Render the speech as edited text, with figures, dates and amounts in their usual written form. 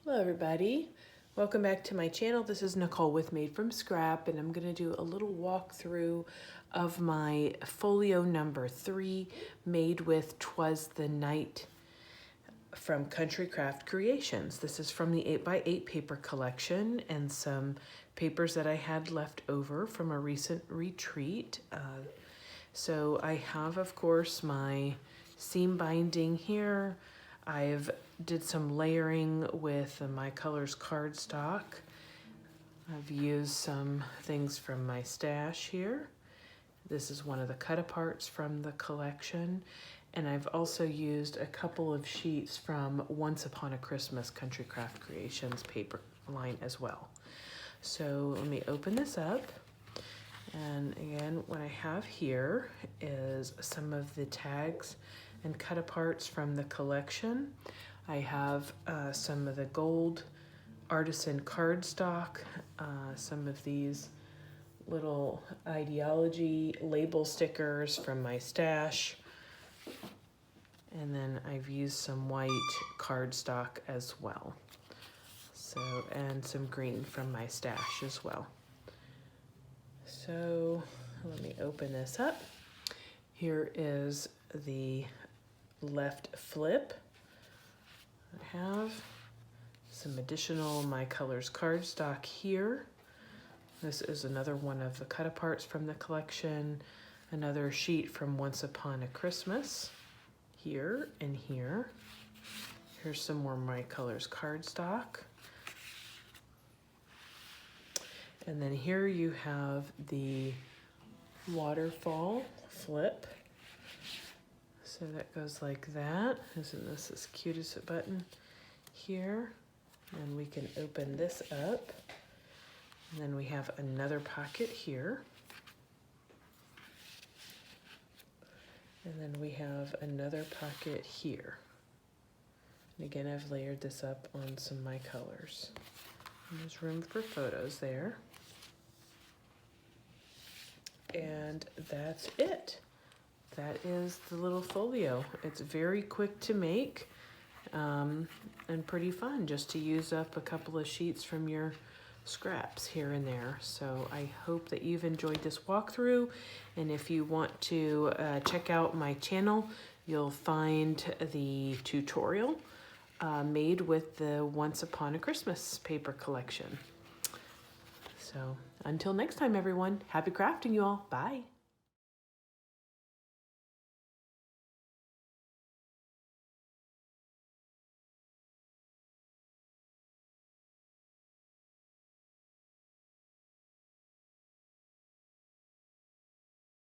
Hello everybody, welcome back to my channel. This is Nicole with Made from Scrap, and I'm going to do a little walkthrough of my folio number 3 made with Twas the Night from Country Craft Creations. This is from the 8x8 paper collection and some papers that I had left over from a recent retreat. So I have, of course, my seam binding here. I've did some layering with my colors cardstock. I've used some things from my stash here. This is one of the cut-aparts from the collection. And I've also used a couple of sheets from Once Upon a Christmas Country Craft Creations paper line as well. So let me open this up. And again, what I have here is some of the tags and cut-aparts from the collection. I have some of the gold Artisan Cardstock, some of these little ideology label stickers from my stash, and then I've used some white cardstock as well. So, and some green from my stash as well. So let me open this up. Here is the left flip. I have some additional My Colors cardstock here. This is another one of the cut-aparts from the collection. Another sheet from Once Upon a Christmas here and here. Here's some more My Colors cardstock. And then here you have the waterfall flip. So that goes like that. Isn't this as cute as a button here? And we can open this up. And then we have another pocket here. And then we have another pocket here. And again, I've layered this up on some My Colors. And there's room for photos there. And that's it. That is the little folio. It's very quick to make and pretty fun just to use up a couple of sheets from your scraps here and there. So I hope that you've enjoyed this walkthrough, and if you want to check out my channel, you'll find the tutorial made with the Once Upon a Christmas paper collection. So until next time, everyone, happy crafting, you all. Bye.